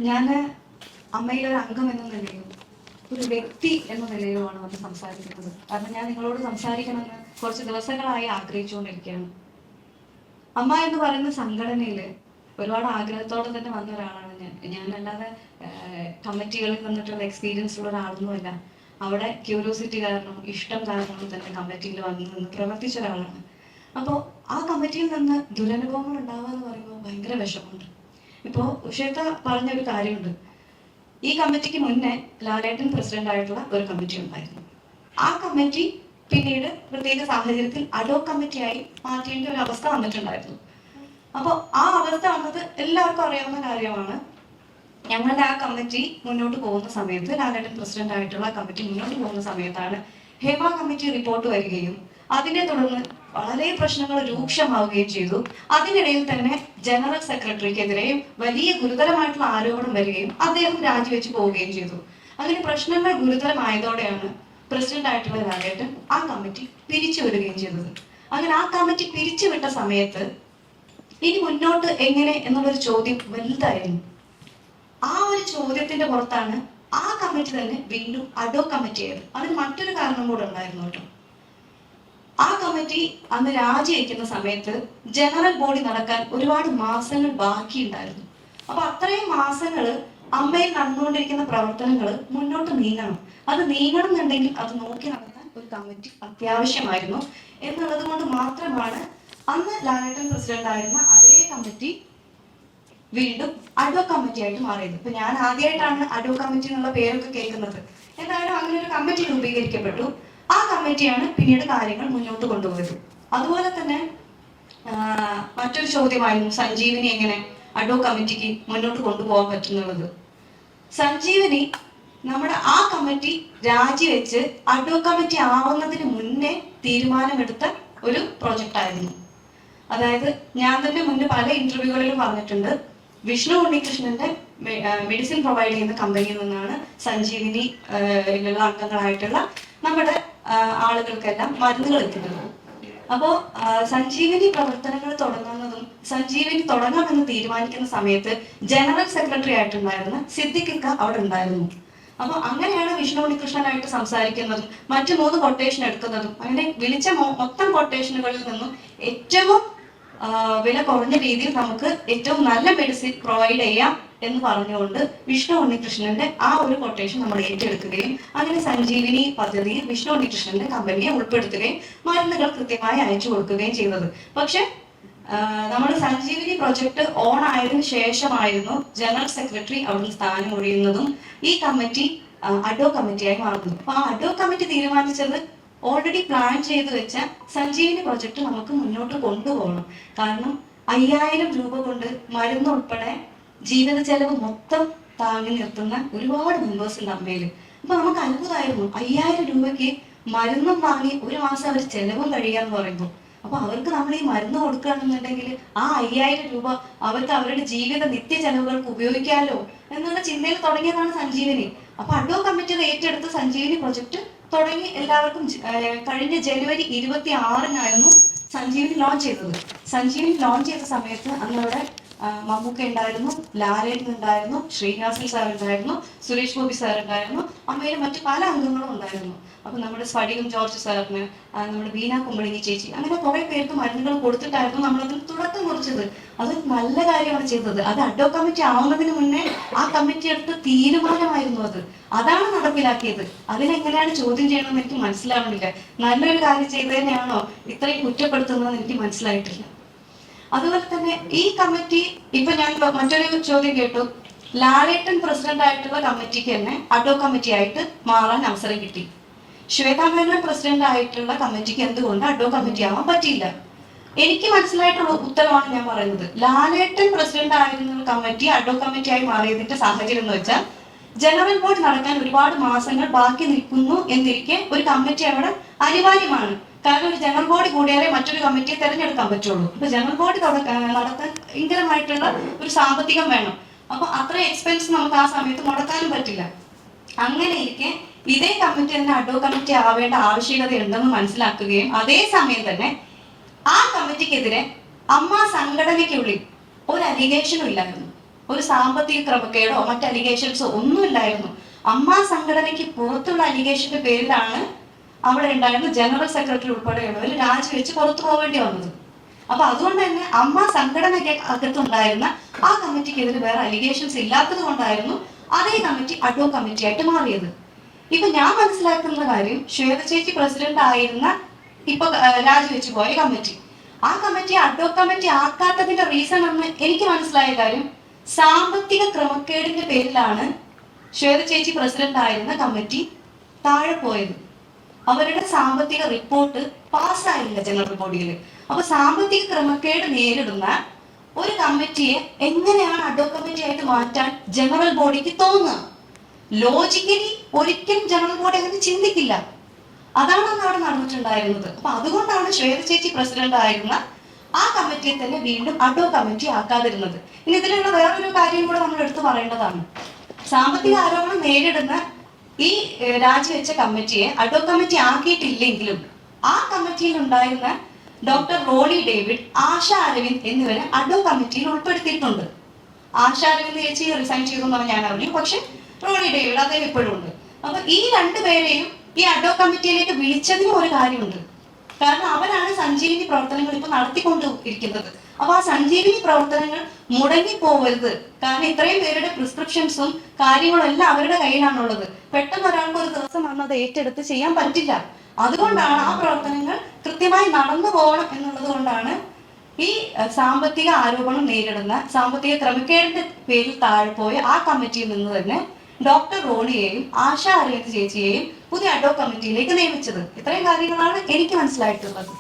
ഞാൻ അമ്മയിലെ ഒരു അംഗം എന്ന നിലയിലും ഒരു വ്യക്തി എന്ന നിലയിലുമാണ് വന്ന് സംസാരിക്കുന്നത്. കാരണം ഞാൻ നിങ്ങളോട് സംസാരിക്കണമെന്ന് കുറച്ച് ദിവസങ്ങളായി ആഗ്രഹിച്ചുകൊണ്ടിരിക്കുകയാണ്. അമ്മ എന്ന് പറയുന്ന സംഘടനയിൽ ഒരുപാട് ആഗ്രഹത്തോടെ തന്നെ വന്ന ഒരാളാണ് ഞാനല്ലാതെ കമ്മിറ്റികളിൽ നിന്നിട്ടുള്ള എക്സ്പീരിയൻസ് ഉള്ള ഒരാളൊന്നുമല്ല. അവിടെ ക്യൂരിയോസിറ്റി കാരണം, ഇഷ്ടം കാരണം തന്നെ കമ്മിറ്റിയിൽ വന്ന് നിന്ന് പ്രവർത്തിച്ച ഒരാളാണ്. അപ്പോൾ ആ കമ്മിറ്റിയിൽ നിന്ന് ദുരനുഭവങ്ങൾ ഉണ്ടാവുക എന്ന് പറയുമ്പോൾ ഭയങ്കര വിഷമമുണ്ട്. ഇപ്പോൾ ഉഷേത്ത പറഞ്ഞൊരു കാര്യമുണ്ട്. ഈ കമ്മിറ്റിക്ക് മുന്നേ ലാലേട്ടൻ പ്രസിഡന്റ് ആയിട്ടുള്ള ഒരു കമ്മിറ്റി ഉണ്ടായിരുന്നു. ആ കമ്മിറ്റി പിന്നീട് പ്രത്യേക സാഹചര്യത്തിൽ അഡോ കമ്മിറ്റിയായി മാറ്റേണ്ട ഒരു അവസ്ഥ വന്നിട്ടുണ്ടായിരുന്നു. അപ്പോൾ ആ അവസ്ഥ വന്നത് എല്ലാവർക്കും അറിയാവുന്ന കാര്യമാണ്. ഞങ്ങളുടെ ആ കമ്മിറ്റി മുന്നോട്ട് പോകുന്ന സമയത്ത്, ലാലേട്ടൻ പ്രസിഡന്റ് ആയിട്ടുള്ള കമ്മിറ്റി മുന്നോട്ട് പോകുന്ന സമയത്താണ് ഹേമ കമ്മിറ്റി റിപ്പോർട്ട് വരികയും അതിനെ തുടർന്ന് വളരെ പ്രശ്നങ്ങൾ രൂക്ഷമാവുകയും ചെയ്തു. അതിനിടയിൽ തന്നെ ജനറൽ സെക്രട്ടറിക്കെതിരെയും വലിയ ഗുരുതരമായിട്ടുള്ള ആരോപണം വരികയും അദ്ദേഹം രാജിവെച്ച് പോവുകയും ചെയ്തു. അങ്ങനെ പ്രശ്നങ്ങൾ ഗുരുതരമായതോടെയാണ് പ്രസിഡന്റ് ആയിട്ടുള്ള ലാലേട്ടൻ ആ കമ്മിറ്റി പിരിച്ചുവിടുകയും ചെയ്തത്. അങ്ങനെ ആ കമ്മിറ്റി പിരിച്ചുവിട്ട സമയത്ത് ഇനി മുന്നോട്ട് എങ്ങനെ എന്നുള്ളൊരു ചോദ്യം വലുതായിരുന്നു. ആ ഒരു ചോദ്യത്തിന്റെ പുറത്താണ് ആ കമ്മിറ്റി തന്നെ വീണ്ടും അഡോ കമ്മിറ്റി ആയത്. അതിന് മറ്റൊരു കാരണം കൂടെ ഉണ്ടായിരുന്നു കേട്ടോ. ആ കമ്മിറ്റി അന്ന് രാജിവെക്കുന്ന സമയത്ത് ജനറൽ ബോഡി നടക്കാൻ ഒരുപാട് മാസങ്ങൾ ബാക്കിയുണ്ടായിരുന്നു. അപ്പൊ അത്രയും മാസങ്ങൾ അമ്മയിൽ നടന്നുകൊണ്ടിരിക്കുന്ന പ്രവർത്തനങ്ങൾ മുന്നോട്ട് നീങ്ങണം. അത് നീങ്ങണം എന്നുണ്ടെങ്കിൽ അത് നോക്കി നടത്താൻ ഒരു കമ്മിറ്റി അത്യാവശ്യമായിരുന്നു എന്നുള്ളത് കൊണ്ട് മാത്രമാണ് അന്ന് ലാലേട്ടൻ പ്രസിഡന്റ് ആയിരുന്ന അതേ കമ്മിറ്റി വീണ്ടും അഡോ കമ്മിറ്റി ആയിട്ട് മാറിയത്. ഇപ്പൊ ഞാൻ ആദ്യമായിട്ടാണ് അഡോ കമ്മിറ്റി എന്നുള്ള പേരൊക്കെ കേൾക്കുന്നത്. എന്തായാലും അങ്ങനെ ഒരു കമ്മിറ്റി രൂപീകരിക്കപ്പെട്ടു. ആ കമ്മിറ്റിയാണ് പിന്നീട് കാര്യങ്ങൾ മുന്നോട്ട് കൊണ്ടുപോയത്. അതുപോലെ തന്നെ മറ്റൊരു ചോദ്യമായിരുന്നു സഞ്ജീവിനി എങ്ങനെ അഡോ കമ്മിറ്റിക്ക് മുന്നോട്ട് കൊണ്ടുപോകാൻ പറ്റുന്നുള്ളത്. സഞ്ജീവിനി നമ്മുടെ ആ കമ്മിറ്റി രാജിവെച്ച് അഡോ കമ്മിറ്റി ആവുന്നതിന് മുന്നേ തീരുമാനമെടുത്ത ഒരു പ്രൊജക്റ്റ് ആയിരുന്നു. അതായത് ഞാൻ തന്നെ മുന്നേ പല ഇന്റർവ്യൂകളിലും പറഞ്ഞിട്ടുണ്ട്, വിഷ്ണു ഉണ്ണികൃഷ്ണന്റെ മെഡിസിൻ പ്രൊവൈഡ് ചെയ്യുന്ന കമ്പനിയിൽ നിന്നാണ് സഞ്ജീവിനി അംഗങ്ങളായിട്ടുള്ള നമ്മുടെ ആളുകൾക്കെല്ലാം മരുന്നുകൾ എത്തുന്നത്. അപ്പോ സഞ്ജീവനി പ്രവർത്തനങ്ങൾ തുടങ്ങുന്നതും സഞ്ജീവനി തുടങ്ങാമെന്ന് തീരുമാനിക്കുന്ന സമയത്ത് ജനറൽ സെക്രട്ടറി ആയിട്ടുണ്ടായിരുന്ന സിദ്ദിഖിക്ക അവിടെ ഉണ്ടായിരുന്നു. അപ്പൊ അങ്ങനെയാണ് വിഷ്ണു ഉണ്ണികൃഷ്ണനായിട്ട് സംസാരിക്കുന്നതും മറ്റു 3 കൊട്ടേഷൻ എടുക്കുന്നതും. അങ്ങനെ വിളിച്ച മൊത്തം കൊട്ടേഷനുകളിൽ നിന്നും ഏറ്റവും വില കുറഞ്ഞ രീതിയിൽ നമുക്ക് ഏറ്റവും നല്ല മെഡിസിൻ പ്രൊവൈഡ് ചെയ്യാം എന്ന് പറഞ്ഞുകൊണ്ട് വിഷ്ണു ഉണ്ണികൃഷ്ണന്റെ ആ ഒരു കൊട്ടേഷൻ നമ്മൾ ഏറ്റെടുക്കുകയും അങ്ങനെ സഞ്ജീവിനി പദ്ധതിയിൽ വിഷ്ണു ഉണ്ണികൃഷ്ണന്റെ കമ്പനിയെ ഉൾപ്പെടുത്തുകയും മരുന്നുകൾ കൃത്യമായി അയച്ചു കൊടുക്കുകയും ചെയ്യുന്നത്. പക്ഷെ നമ്മൾ സഞ്ജീവിനി പ്രൊജക്ട് ഓൺ ആയതിനു ശേഷമായിരുന്നു ജനറൽ സെക്രട്ടറി അവിടുന്ന് സ്ഥാനം ഒഴിയുന്നതും ഈ കമ്മിറ്റി അഡോ കമ്മിറ്റിയായി മാറുന്നു. അപ്പൊ ആ അഡോ കമ്മിറ്റി തീരുമാനിച്ചത് ഓൾറെഡി പ്ലാൻ ചെയ്ത് വെച്ച സഞ്ജീവിനി പ്രൊജക്ട് നമുക്ക് മുന്നോട്ട് കൊണ്ടുപോകണം. കാരണം 5000 രൂപ കൊണ്ട് മരുന്ന് ഉൾപ്പെടെ ജീവിത ചെലവ് മൊത്തം താങ്ങി നിർത്തുന്ന ഒരുപാട് മെമ്പേഴ്സ് ഉണ്ട് അമ്മയില്. അപ്പൊ നമുക്ക് അത്ഭുതമായിരുന്നു, 5000 രൂപയ്ക്ക് മരുന്നും വാങ്ങി ഒരു മാസം അവർ ചെലവും കഴിയാന്ന് പറയുമ്പോൾ. അപ്പൊ അവർക്ക് നമ്മൾ ഈ മരുന്ന് കൊടുക്കുകയാണെന്നുണ്ടെങ്കിൽ ആ 5000 രൂപ അവർക്ക് അവരുടെ ജീവിത നിത്യ ചെലവുകൾക്ക് ഉപയോഗിക്കാമല്ലോ എന്നുള്ള ചിന്തയിൽ തുടങ്ങിയതാണ് സഞ്ജീവനി. അപ്പൊ അഡോ കമ്മിറ്റി ഏറ്റെടുത്ത് സഞ്ജീവനി പ്രൊജക്ട് തുടങ്ങി എല്ലാവർക്കും കഴിഞ്ഞ ജനുവരി 26-നായിരുന്നു സഞ്ജീവനി ലോഞ്ച് ചെയ്തത്. സഞ്ജീവനി ലോഞ്ച് ചെയ്ത സമയത്ത് അന്നവിടെ മമ്മൂക്ക ഉണ്ടായിരുന്നു, ലാലേട്ടൻ ഉണ്ടായിരുന്നു, ശ്രീനിവാസൻ സാർ ഉണ്ടായിരുന്നു, സുരേഷ് ഗോപി സാർ ഉണ്ടായിരുന്നു, അമ്മയിലെ മറ്റു പല അംഗങ്ങളും ഉണ്ടായിരുന്നു. അപ്പൊ നമ്മുടെ സ്ഫടികം ജോർജ് സാറിന്, നമ്മുടെ ബീന കുമ്പളിങ്ങി ചേച്ചി, അങ്ങനെ കുറെ പേർക്ക് മരുന്നുകൾ കൊടുത്തിട്ടായിരുന്നു നമ്മളതിന് തുടക്കം കുറിച്ചത്. അത് നല്ല കാര്യമാണ് ചെയ്തത്. അത് അഡോ കമ്മിറ്റി ആവുന്നതിന് മുന്നേ ആ കമ്മിറ്റി എടുത്ത തീരുമാനമായിരുന്നു അത്. അതാണ് നടപ്പിലാക്കിയത്. അതിനെങ്ങനെയാണ് ചോദ്യം ചെയ്യണമെന്ന് എനിക്ക് മനസ്സിലാവുന്നില്ല. നല്ലൊരു കാര്യം ചെയ്തതിനെയാണോ ഇത്രയും കുറ്റപ്പെടുത്തുന്നതെന്ന് എനിക്ക് മനസ്സിലായിട്ടില്ല. അതുപോലെ തന്നെ ഈ കമ്മിറ്റി ഇപ്പൊ ഞാൻ മറ്റൊരു ചോദ്യം കേട്ടു, ലാലേട്ടൻ പ്രസിഡന്റ് ആയിട്ടുള്ള കമ്മിറ്റിക്ക് തന്നെ അഡോ കമ്മിറ്റി ആയിട്ട് മാറാൻ അവസരം കിട്ടി. ശ്വേതാ മേനോൻ പ്രസിഡന്റ് ആയിട്ടുള്ള കമ്മിറ്റിക്ക് എന്തുകൊണ്ട് അഡോ കമ്മിറ്റി ആവാൻ പറ്റിയില്ല? എനിക്ക് മനസ്സിലായിട്ടുള്ള ഉത്തരവാണ് ഞാൻ പറയുന്നത്. ലാലേട്ടൻ പ്രസിഡന്റ് ആയിരുന്ന കമ്മിറ്റി അഡോ കമ്മിറ്റി ആയി മാറിയതിന്റെ സാഹചര്യം എന്ന് വെച്ചാൽ ജനറൽ ബോഡി നടക്കാൻ ഒരുപാട് മാസങ്ങൾ ബാക്കി നിൽക്കുന്നു എന്നിരിക്കെ ഒരു കമ്മിറ്റി അവിടെ അനിവാര്യമാണ്. കാരണം ഒരു ജനറൽ ബോഡി കൂടിയാലേ മറ്റൊരു കമ്മിറ്റിയെ തെരഞ്ഞെടുക്കാൻ പറ്റുള്ളൂ. ഇപ്പൊ ജനറൽ ബോഡി നടത്താൻ ഭയങ്കരമായിട്ടുള്ള ഒരു സാമ്പത്തികം വേണം. അപ്പൊ അത്ര എക്സ്പെൻസ് നമുക്ക് ആ സമയത്ത് മുടക്കാനും പറ്റില്ല. അങ്ങനെ ഇരിക്കെ ഇതേ കമ്മിറ്റി തന്നെ അഡോ കമ്മിറ്റി ആവേണ്ട ആവശ്യകത ഉണ്ടെന്ന് മനസ്സിലാക്കുകയും അതേസമയം തന്നെ ആ കമ്മിറ്റിക്കെതിരെ അമ്മ സംഘടനയ്ക്കുള്ളിൽ ഒരു അലിഗേഷനും ഇല്ലായിരുന്നു. ഒരു സാമ്പത്തിക ക്രമക്കേടോ മറ്റ് അലിഗേഷൻസോ ഒന്നുമില്ലായിരുന്നു. അമ്മ സംഘടനയ്ക്ക് പുറത്തുള്ള അലിഗേഷന്റെ പേരിലാണ് അവിടെ ഉണ്ടായിരുന്ന ജനറൽ സെക്രട്ടറി ഉൾപ്പെടെയുള്ളവർ രാജിവെച്ച് പുറത്തു പോവേണ്ടി വന്നത്. അപ്പൊ അതുകൊണ്ട് തന്നെ അമ്മ സംഘടനയ്ക്ക് അകത്തുണ്ടായിരുന്ന ആ കമ്മിറ്റിക്കെതിരെ വേറെ അലിഗേഷൻസ് ഇല്ലാത്തത് കൊണ്ടായിരുന്നു അതേ കമ്മിറ്റി അഡ്ഹോക് കമ്മിറ്റി ആയിട്ട് മാറിയത്. ഇപ്പൊ ഞാൻ മനസ്സിലാക്കുന്ന കാര്യം, ശ്വേത ചേച്ചി പ്രസിഡന്റ് ആയിരുന്ന ഇപ്പൊ രാജിവെച്ച് പോയ കമ്മിറ്റി, ആ കമ്മിറ്റി അഡ്ഹോക് കമ്മിറ്റി ആക്കാത്തതിന്റെ റീസൺ എന്ന് എനിക്ക് മനസ്സിലായ കാര്യം, സാമ്പത്തിക ക്രമക്കേടിന്റെ പേരിലാണ് ശ്വേത ചേച്ചി പ്രസിഡന്റ് ആയിരുന്ന കമ്മിറ്റി താഴെ പോയത്. അവരുടെ സാമ്പത്തിക റിപ്പോർട്ട് പാസ്സായില്ല ജനറൽ ബോഡിയിൽ. അപ്പൊ സാമ്പത്തിക ക്രമക്കേട് നേരിടുന്ന ഒരു കമ്മിറ്റിയെ എങ്ങനെയാണ് അഡ്ഹോക് കമ്മിറ്റി ആയിട്ട് മാറ്റാൻ ജനറൽ ബോഡിക്ക് തോന്നുക? ലോജിക്കലി ഒരിക്കലും ജനറൽ ബോഡി അങ്ങനെ ചിന്തിക്കില്ല. അതാണ് അന്ന് അവിടെ നടന്നിട്ടുണ്ടായിരുന്നത്. അപ്പൊ അതുകൊണ്ടാണ് ശ്വേത ചേച്ചി പ്രസിഡന്റ് ആയിരുന്ന ആ കമ്മിറ്റിയെ തന്നെ വീണ്ടും അഡ്ഹോക് കമ്മിറ്റി ആക്കാതിരുന്നത്. ഇനി ഇതിലുള്ള വേറൊരു കാര്യം കൂടെ നമ്മൾ എടുത്തു പറയേണ്ടതാണ്. സാമ്പത്തിക ആരോപണം നേരിടുന്ന ഈ രാജിവെച്ച കമ്മിറ്റിയെ അഡ്ഹോക് കമ്മിറ്റി ആക്കിയിട്ടില്ലെങ്കിലും ആ കമ്മിറ്റിയിൽ ഉണ്ടായിരുന്ന ഡോക്ടർ റോണി ഡേവിഡ്, ആശ അരവിന്ദ് എന്നിവരെ അഡ്ഹോക് കമ്മിറ്റിയിൽ ഉൾപ്പെടുത്തിയിട്ടുണ്ട്. ആശ അരവിന്ദ് ചേച്ചി റിസൈൻ ചെയ്തെന്നാണ് ഞാൻ അറിഞ്ഞു. പക്ഷെ റോണി ഡേവിഡ് അദ്ദേഹം ഇപ്പോഴും ഉണ്ട്. അപ്പൊ ഈ രണ്ടുപേരെയും ഈ അഡ്ഹോക് കമ്മിറ്റിയിലേക്ക് വിളിച്ചതിനും ഒരു കാര്യമുണ്ട്. കാരണം അവരാണ് സഞ്ജീവിനി പ്രവർത്തനങ്ങൾ ഇപ്പൊ നടത്തിക്കൊണ്ടിരിക്കുന്നത്. അപ്പൊ ആ സഞ്ജീവിനി പ്രവർത്തനങ്ങൾ മുടങ്ങിപ്പോവരുത്. കാരണം ഇത്രയും പേരുടെ പ്രിസ്ക്രിപ്ഷൻസും കാര്യങ്ങളും എല്ലാം അവരുടെ കയ്യിലാണുള്ളത്. പെട്ടെന്ന് ഒരാൾക്ക് ഒരു ദിവസം വന്ന് അത് ഏറ്റെടുത്ത് ചെയ്യാൻ പറ്റില്ല. അതുകൊണ്ടാണ് ആ പ്രവർത്തനങ്ങൾ കൃത്യമായി നടന്നു പോകണം എന്നുള്ളത് കൊണ്ടാണ് ഈ സാമ്പത്തിക ആരോപണം നേരിടുന്ന സാമ്പത്തിക ക്രമക്കേടിന്റെ പേരിൽ താഴെ പോയ ആ കമ്മിറ്റിയിൽ നിന്ന് തന്നെ ഡോക്ടർ റോണിയെയും ആശ അരവിന്ദ് ചേച്ചിയെയും പുതിയ അഡ്ഹോക് കമ്മിറ്റിയിലേക്ക് നിയമിച്ചത്. ഇത്രയും കാര്യങ്ങളാണ് എനിക്ക് മനസ്സിലായിട്ടുള്ളത്.